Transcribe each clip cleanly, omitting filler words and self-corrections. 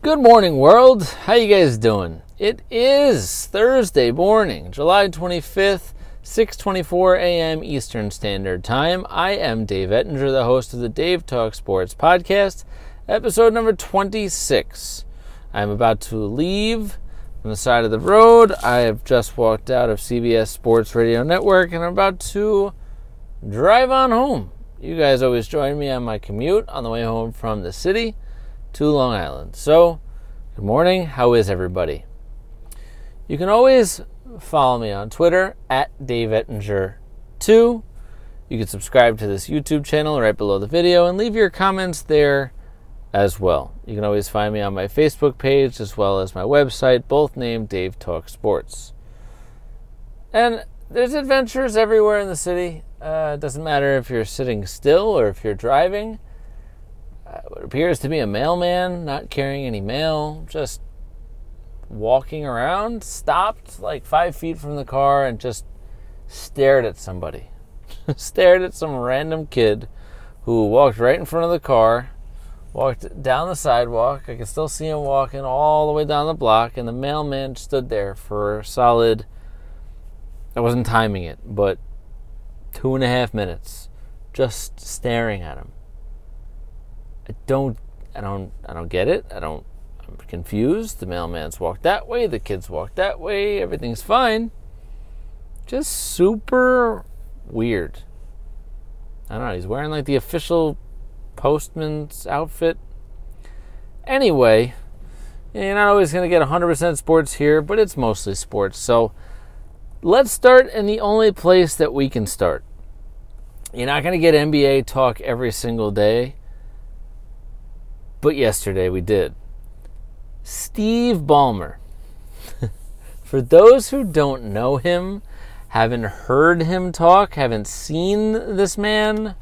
Good morning, world. How you guys doing? It is Thursday morning, July 25th, 6:24 a.m. Eastern Standard Time. I am Dave Ettinger, the host of the DaveTalksSports podcast, episode number 26. I'm about to leave on the side of the road. I have just walked out of CBS Sports Radio Network, and I'm about to drive on home. You guys always join me on my commute on the way home from the city to Long Island. So, good morning. How is everybody? You can always follow me on Twitter at DaveEttinger2. You can subscribe to this YouTube channel right below the video and leave your comments there as well. You can always find me on my Facebook page as well as my website, both named Dave Talk Sports. And there's adventures everywhere in the city. It doesn't matter if you're sitting still or if you're driving. What appears to be a mailman, not carrying any mail, just walking around, stopped like 5 feet from the car and just stared at somebody. Stared at some random kid who walked right in front of the car, walked down the sidewalk. I could still see him walking all the way down the block, and the mailman stood there for a solid, I wasn't timing it, but 2.5 minutes, just staring at him. I don't get it. I'm confused. The mailman's walked that way. The kids walked that way. Everything's fine. Just super weird. I don't know. He's wearing like the official postman's outfit. Anyway, you're not always going to get 100% sports here, but it's mostly sports. So let's start in the only place that we can start. You're not going to get NBA talk every single day. But yesterday we did. Steve Ballmer. For those who don't know him, haven't heard him talk, haven't seen this man,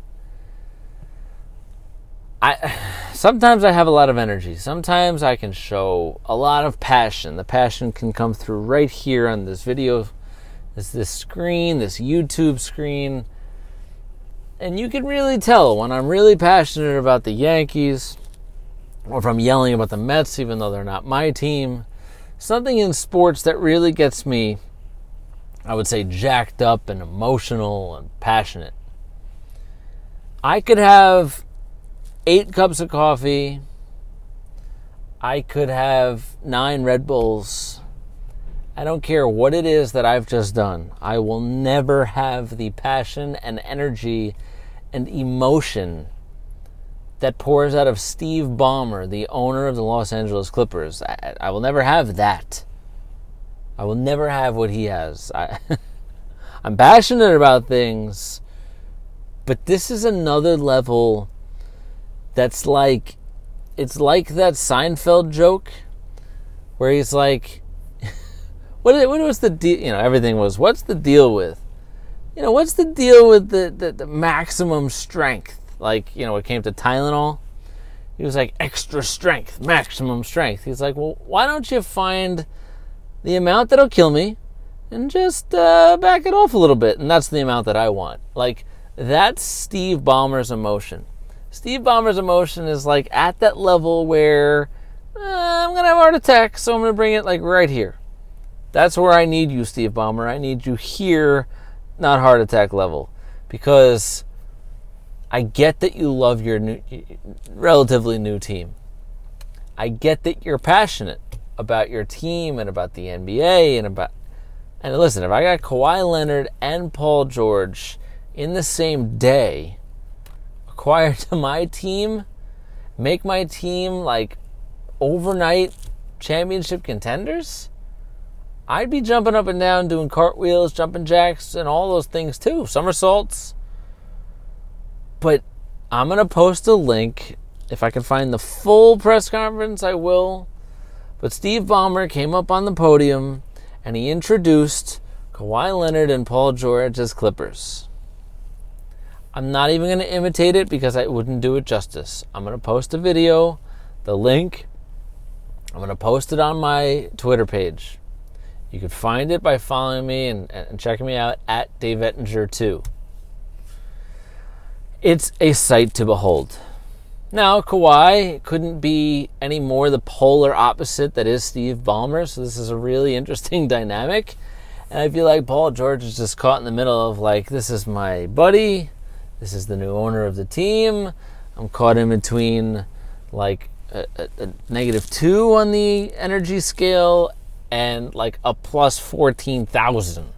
sometimes I have a lot of energy. Sometimes I can show a lot of passion. The passion can come through right here on this video, this screen, this YouTube screen. And you can really tell when I'm really passionate about the Yankees, or if I'm yelling about the Mets, even though they're not my team. Something in sports that really gets me, I would say, jacked up and emotional and passionate. I could have 8 cups of coffee. I could have 9 Red Bulls. I don't care what it is that I've just done. I will never have the passion and energy and emotion that pours out of Steve Ballmer, the owner of the Los Angeles Clippers. I will never have that. I will never have what he has. I'm passionate about things, but this is another level that's like, it's like that Seinfeld joke where he's like, what was the deal? Everything was, what's the deal with? What's the deal with the maximum strength? Like, it came to Tylenol. He was like, extra strength, maximum strength. He's like, well, why don't you find the amount that'll kill me and just back it off a little bit? And that's the amount that I want. Like, that's Steve Ballmer's emotion. Steve Ballmer's emotion is like at that level where I'm going to have a heart attack, so I'm going to bring it like right here. That's where I need you, Steve Ballmer. I need you here, not heart attack level. Because I get that you love your relatively new team. I get that you're passionate about your team and about the NBA and listen, if I got Kawhi Leonard and Paul George in the same day acquired to my team, make my team like overnight championship contenders, I'd be jumping up and down, doing cartwheels, jumping jacks, and all those things too, somersaults. But I'm going to post a link. If I can find the full press conference, I will. But Steve Ballmer came up on the podium and he introduced Kawhi Leonard and Paul George as Clippers. I'm not even going to imitate it because I wouldn't do it justice. I'm going to post a video, the link. I'm going to post it on my Twitter page. You can find it by following me and checking me out at DaveEttinger2. It's a sight to behold. Now, Kawhi couldn't be any more the polar opposite that is Steve Ballmer, so this is a really interesting dynamic. And I feel like Paul George is just caught in the middle of, like, this is my buddy, this is the new owner of the team. I'm caught in between, like, a -2 on the energy scale and, like, a plus 14,000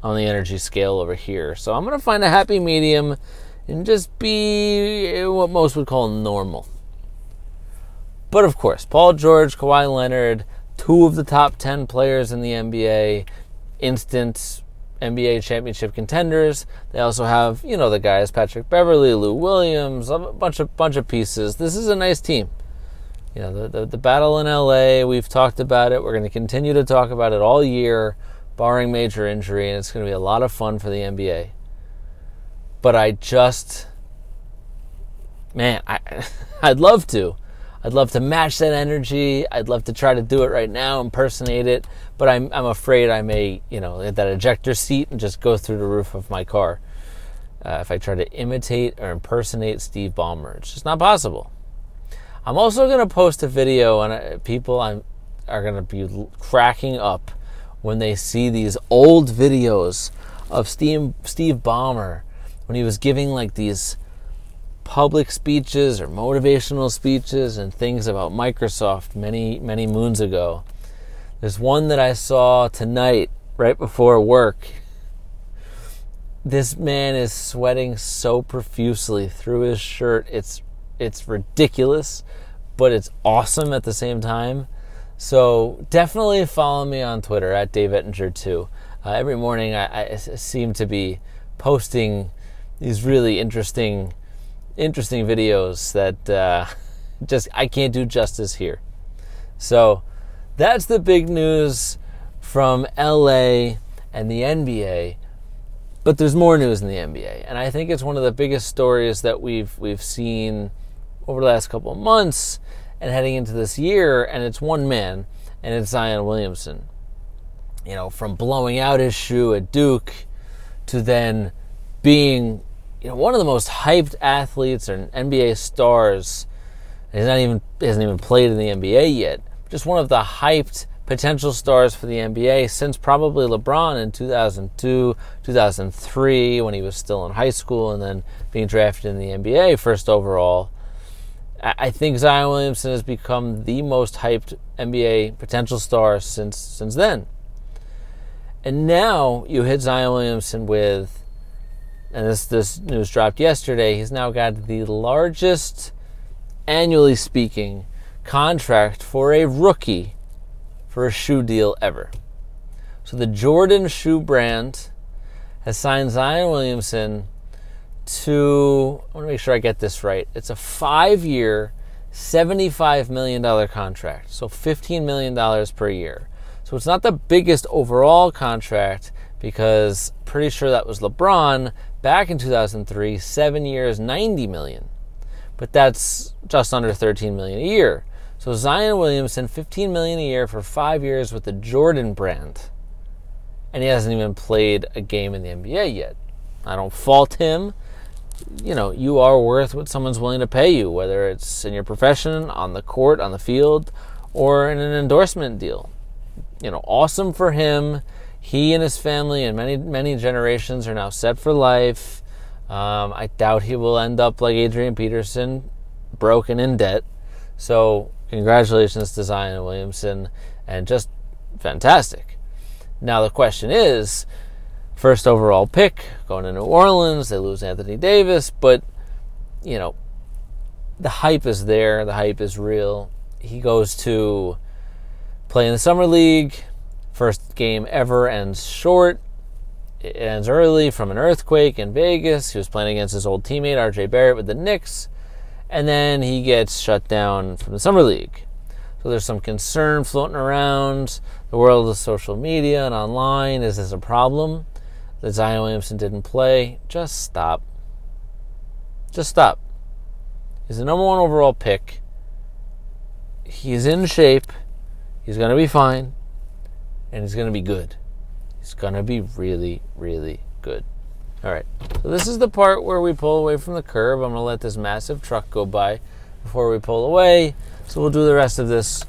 on the energy scale over here. So I'm going to find a happy medium and just be what most would call normal. But of course, Paul George, Kawhi Leonard, 2 of the top 10 players in the NBA, instant NBA championship contenders. They also have, the guys, Patrick Beverley, Lou Williams, a bunch of pieces. This is a nice team. The battle in LA, we've talked about it. We're going to continue to talk about it all year, barring major injury, and it's going to be a lot of fun for the NBA. But I'd love to. I'd love to match that energy. I'd love to try to do it right now, impersonate it. But I'm afraid I may, hit that ejector seat and just go through the roof of my car if I try to imitate or impersonate Steve Ballmer. It's just not possible. I'm also going to post a video, and people are going to be cracking up when they see these old videos of Steve Ballmer when he was giving, like, these public speeches or motivational speeches and things about Microsoft many, many moons ago. There's one that I saw tonight right before work. This man is sweating so profusely through his shirt. It's ridiculous, but it's awesome at the same time. So definitely follow me on Twitter at DaveEttinger2. Every morning I seem to be posting these really interesting videos that I can't do justice here. So that's the big news from LA and the NBA. But there's more news in the NBA, and I think it's one of the biggest stories that we've seen over the last couple of months and heading into this year. And it's one man, and it's Zion Williamson. From blowing out his shoe at Duke to then being one of the most hyped athletes or NBA stars. He hasn't even played in the NBA yet. Just one of the hyped potential stars for the NBA since probably LeBron in 2002, 2003, when he was still in high school and then being drafted in the NBA first overall. I think Zion Williamson has become the most hyped NBA potential star since then. And now you hit Zion Williamson with, and this news dropped yesterday, he's now got the largest, annually speaking, contract for a rookie for a shoe deal ever. So the Jordan shoe brand has signed Zion Williamson to, I want to make sure I get this right, it's a 5-year, $75 million contract, so $15 million per year. So it's not the biggest overall contract, because pretty sure that was LeBron back in 2003, 7 years, $90 million. But that's just under $13 million a year. So Zion Williamson, $15 million a year for 5 years with the Jordan brand. And he hasn't even played a game in the NBA yet. I don't fault him. You are worth what someone's willing to pay you, whether it's in your profession, on the court, on the field, or in an endorsement deal. Awesome for him. He and his family and many, many generations are now set for life. I doubt he will end up like Adrian Peterson, broken in debt. So congratulations to Zion Williamson, and just fantastic. Now the question is, first overall pick, going to New Orleans, they lose Anthony Davis, but, the hype is there, the hype is real. He goes to play in the Summer League, first game ever ends short. It ends early from an earthquake in Vegas. He was playing against his old teammate, RJ Barrett, with the Knicks. And then he gets shut down from the Summer League. So there's some concern floating around the world of social media and online. Is this a problem that Zion Williamson didn't play? Just stop. Just stop. He's the number 1 overall pick. He's in shape. He's going to be fine. And he's going to be good. He's going to be really, really good. All right, so this is the part where we pull away from the curb. I'm going to let this massive truck go by before we pull away. So we'll do the rest of this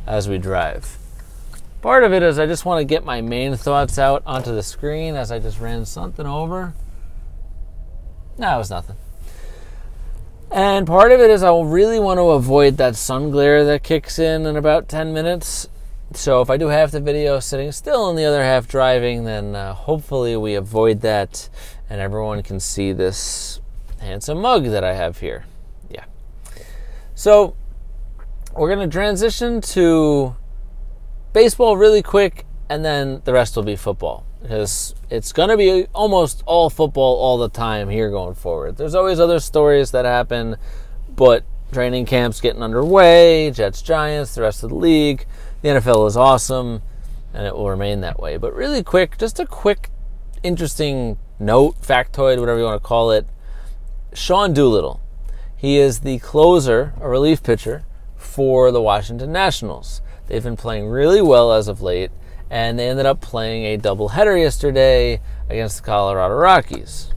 as we drive. Part of it is I just want to get my main thoughts out onto the screen as I just ran something over. No, it was nothing. And part of it is I really want to avoid that sun glare that kicks in about 10 minutes. So if I do half the video sitting still and the other half driving, then hopefully we avoid that and everyone can see this handsome mug that I have here. Yeah. So we're going to transition to baseball really quick, and then the rest will be football, because it's going to be almost all football all the time here going forward. There's always other stories that happen, but training camp's getting underway, Jets, Giants, the rest of the league. The NFL is awesome, and it will remain that way. But really quick, just a quick, interesting note, factoid, whatever you want to call it. Sean Doolittle. He is the closer, a relief pitcher, for the Washington Nationals. They've been playing really well as of late, and they ended up playing a doubleheader yesterday against the Colorado Rockies.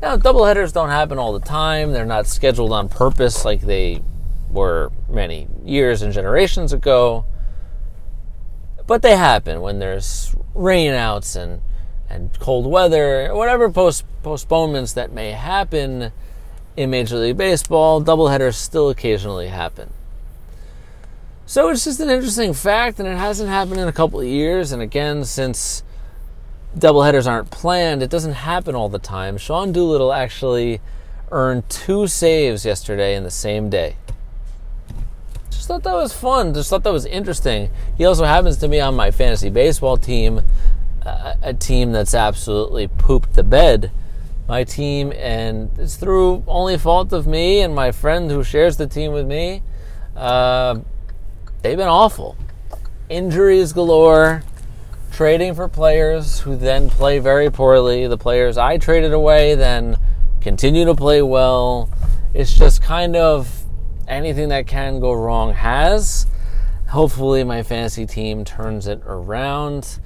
Now, doubleheaders don't happen all the time. They're not scheduled on purpose like they were many years and generations ago. But they happen when there's rainouts and cold weather, whatever postponements that may happen in Major League Baseball. Doubleheaders still occasionally happen. So it's just an interesting fact, and it hasn't happened in a couple of years. And again, since doubleheaders aren't planned, it doesn't happen all the time. Sean Doolittle actually earned 2 saves yesterday in the same day. Just thought that was fun. Just thought that was interesting. He also happens to be on my fantasy baseball team, a team that's absolutely pooped the bed. My team, and it's through only fault of me and my friend who shares the team with me. They've been awful. Injuries galore, trading for players who then play very poorly. The players I traded away then continue to play well. It's just kind of anything that can go wrong has. Hopefully my fantasy team turns it around.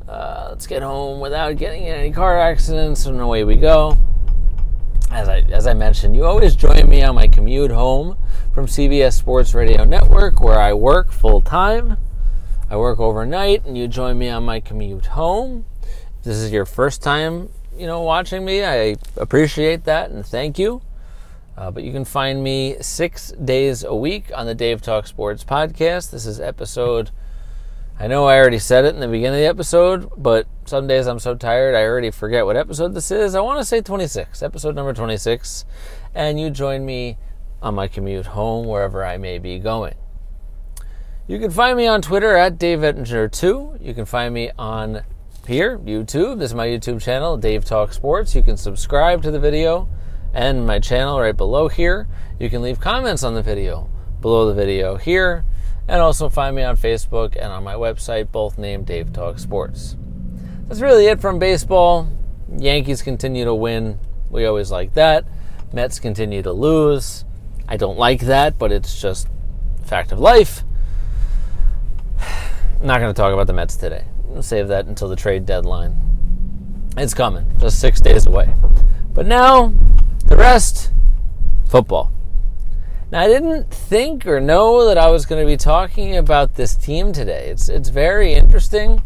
Let's get home without getting in any car accidents, and away we go. As I mentioned, you always join me on my commute home from CBS Sports Radio Network, where I work full-time. I work overnight, and you join me on my commute home. If this is your first time, watching me, I appreciate that, and thank you. But you can find me 6 days a week on the Dave Talk Sports podcast. This is episode, I know I already said it in the beginning of the episode, but some days I'm so tired I already forget what episode this is. I want to say 26, episode number 26. And you join me on my commute home, wherever I may be going. You can find me on Twitter at DaveEttinger2. You can find me on here, YouTube. This is my YouTube channel, Dave Talk Sports. You can subscribe to the video and my channel right below here. You can leave comments on the video below the video here. And also find me on Facebook and on my website, both named Dave Talk Sports. That's really it from baseball. Yankees continue to win. We always like that. Mets continue to lose. I don't like that, but it's just a fact of life. I'm not going to talk about the Mets today. I'll save that until the trade deadline. It's coming, just 6 days away. But now, the rest, football. Now, I didn't think or know that I was going to be talking about this team today. It's very interesting.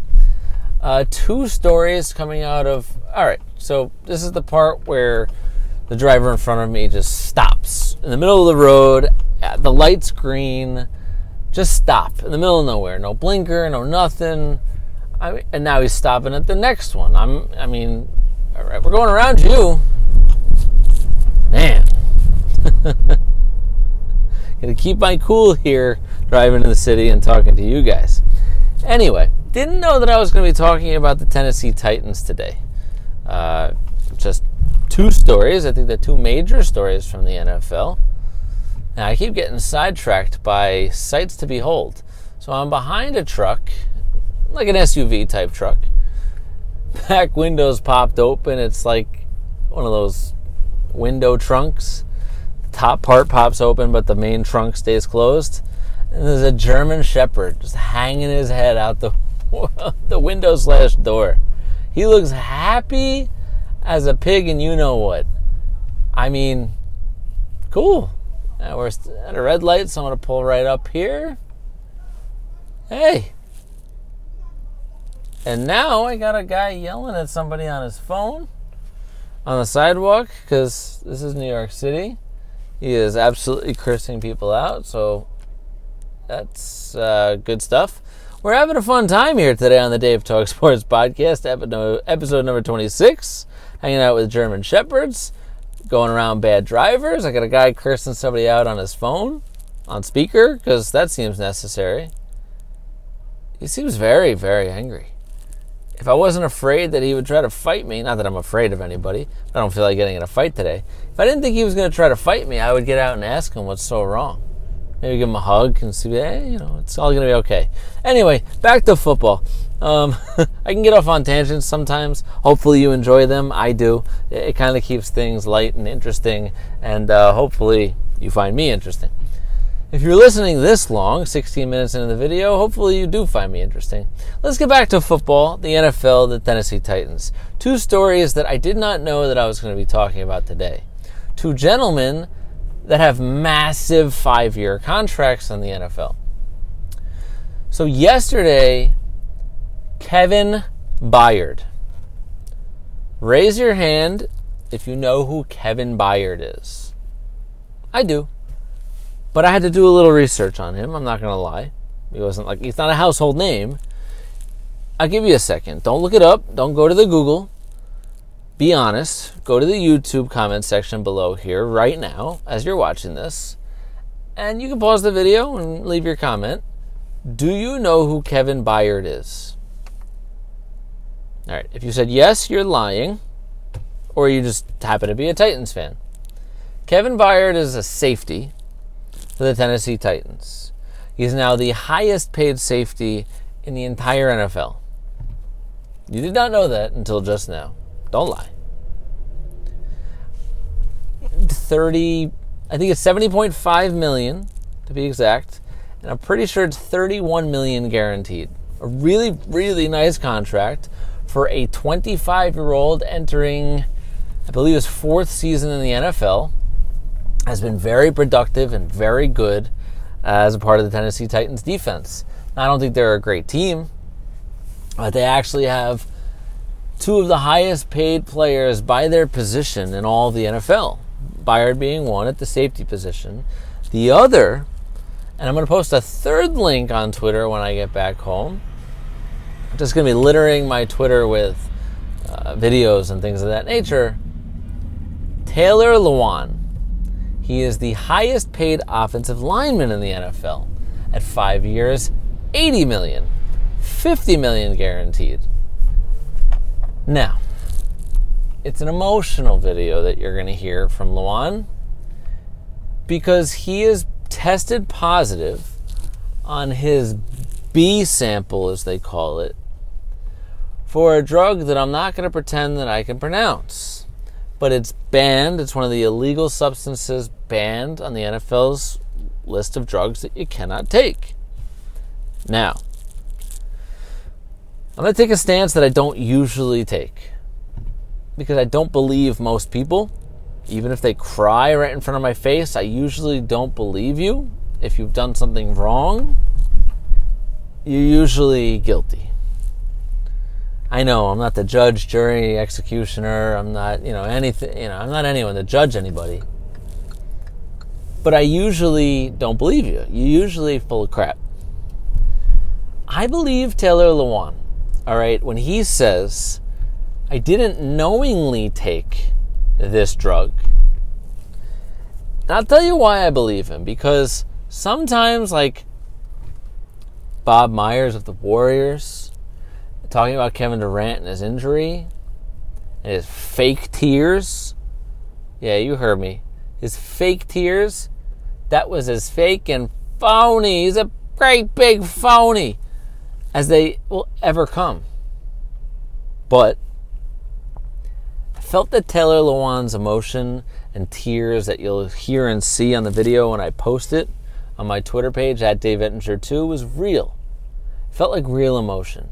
2 stories coming out of... All right, so this is the part where the driver in front of me just stops in the middle of the road. The light's green. Just stop in the middle of nowhere. No blinker, no nothing. And now he's stopping at the next one. All right, we're going around you. Man. Gonna keep my cool here, driving in the city and talking to you guys. Anyway, didn't know that I was going to be talking about the Tennessee Titans today. Just 2 stories. I think the 2 major stories from the NFL. Now, I keep getting sidetracked by sights to behold. So I'm behind a truck, like an SUV type truck. Back windows popped open. It's like one of those window trunks. Top part pops open, but the main trunk stays closed. And there's a German Shepherd just hanging his head out the window/door. He looks happy as a pig and you know what. I mean, cool. We're at a red light, so I'm going to pull right up here. Hey. And now I got a guy yelling at somebody on his phone on the sidewalk because this is New York City. He is absolutely cursing people out, so that's good stuff. We're having a fun time here today on the Dave Talk Sports podcast, episode number 26, hanging out with German Shepherds, going around bad drivers. I got a guy cursing somebody out on his phone, on speaker, because that seems necessary. He seems very, very angry. If I wasn't afraid that he would try to fight me, not that I'm afraid of anybody, but I don't feel like getting in a fight today. If I didn't think he was going to try to fight me, I would get out and ask him what's so wrong. Maybe give him a hug and see, hey, it's all going to be okay. Anyway, back to football. I can get off on tangents sometimes. Hopefully you enjoy them. I do. It kind of keeps things light and interesting, and hopefully you find me interesting. If you're listening this long, 16 minutes into the video, hopefully you do find me interesting. Let's get back to football, the NFL, the Tennessee Titans. Two stories that I did not know that I was going to be talking about today. Two gentlemen that have massive 5-year contracts in the NFL. So yesterday, Kevin Byard. Raise your hand if you know who Kevin Byard is. I do. But I had to do a little research on him. I'm not going to lie. He's not a household name. I'll give you a second. Don't look it up. Don't go to the Google. Be honest. Go to the YouTube comment section below here right now as you're watching this. And you can pause the video and leave your comment. Do you know who Kevin Byard is? All right. If you said yes, you're lying. Or you just happen to be a Titans fan. Kevin Byard is a safety for the Tennessee Titans. He's now the highest paid safety in the entire NFL. You did not know that until just now. Don't lie. I think it's $70.5 million to be exact, and I'm pretty sure it's $31 million guaranteed. A really, really nice contract for a 25-year-old entering, I believe, his 4th season in the NFL. Has been very productive and very good as a part of the Tennessee Titans defense. I don't think they're a great team, but they actually have two of the highest paid players by their position in all of the NFL. Byard being one at the safety position. The other, and I'm going to post a third link on Twitter when I get back home. I'm just going to be littering my Twitter with videos and things of that nature. Taylor Lewan. He is the highest paid offensive lineman in the NFL at 5 years, $80 million, $50 million guaranteed. Now, it's an emotional video that you're going to hear from Lewan because he is tested positive on his B sample, as they call it, for a drug that I'm not going to pretend that I can pronounce. But it's banned. It's one of the illegal substances banned on the NFL's list of drugs that you cannot take. Now, I'm going to take a stance that I don't usually take because I don't believe most people. Even if they cry right in front of my face, I usually don't believe you. If you've done something wrong, you're usually guilty. I know I'm not the judge, jury, executioner. I'm not, anything. I'm not anyone to judge anybody. But I usually don't believe you. You're usually full of crap. I believe Taylor Lewan, all right, when he says, I didn't knowingly take this drug. And I'll tell you why I believe him. Because sometimes, like Bob Myers of the Warriors, talking about Kevin Durant and his injury and his fake tears. Yeah, you heard me. His fake tears, that was as fake and phony. He's a great big phony as they will ever come. But I felt that Taylor Lewan's emotion and tears that you'll hear and see on the video when I post it on my Twitter page at DaveEttinger2 was real. It felt like real emotion.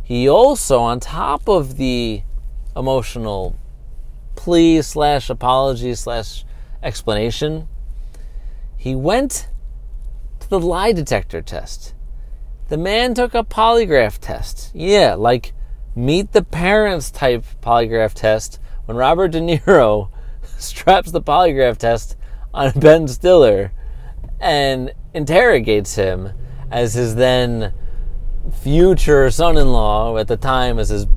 He also, on top of the emotional plea / apology / explanation. He went to the lie detector test. The man took a polygraph test. Yeah, like Meet the Parents type polygraph test when Robert De Niro straps the polygraph test on Ben Stiller and interrogates him as his then future son-in-law, at the time as his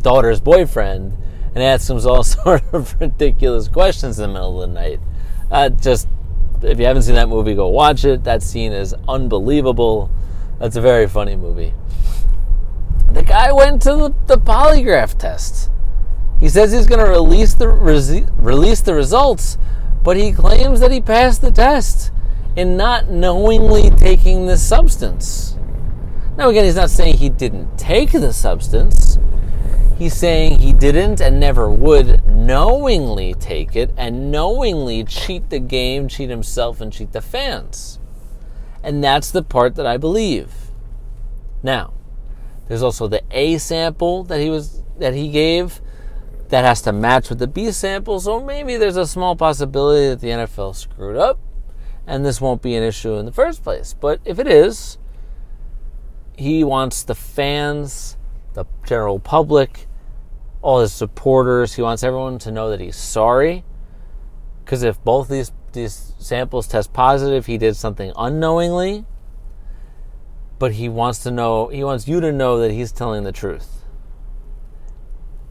daughter's boyfriend, and asks him all sort of ridiculous questions in the middle of the night. If you haven't seen that movie, go watch it. That scene is unbelievable. That's a very funny movie. The guy went to the polygraph test. He says he's going to release the results, but he claims that he passed the test in not knowingly taking this substance. Now again, he's not saying he didn't take the substance. He's saying he didn't and never would knowingly take it and knowingly cheat the game, cheat himself, and cheat the fans. And that's the part that I believe. Now, there's also the A sample that he gave that has to match with the B sample, so maybe there's a small possibility that the NFL screwed up and this won't be an issue in the first place. But if it is, he wants the fans, the general public, all his supporters, he wants everyone to know that he's sorry. Because if both these samples test positive, he did something unknowingly. But he wants you to know that he's telling the truth.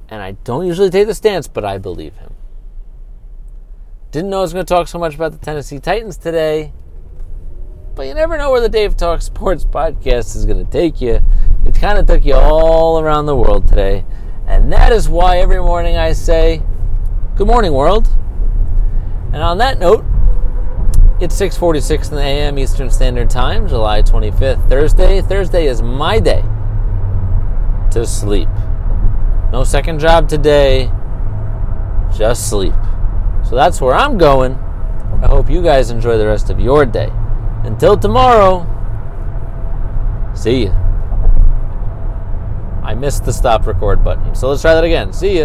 And I don't usually take the stance, but I believe him. Didn't know I was going to talk so much about the Tennessee Titans today. But you never know where the Dave Talk Sports podcast is going to take you. It kind of took you all around the world today. And that is why every morning I say, good morning, world. And on that note, it's 6:46 in the a.m. Eastern Standard Time, July 25th, Thursday. Thursday is my day to sleep. No second job today, just sleep. So that's where I'm going. I hope you guys enjoy the rest of your day. Until tomorrow, see ya. I missed the stop record button, so let's try that again. See ya.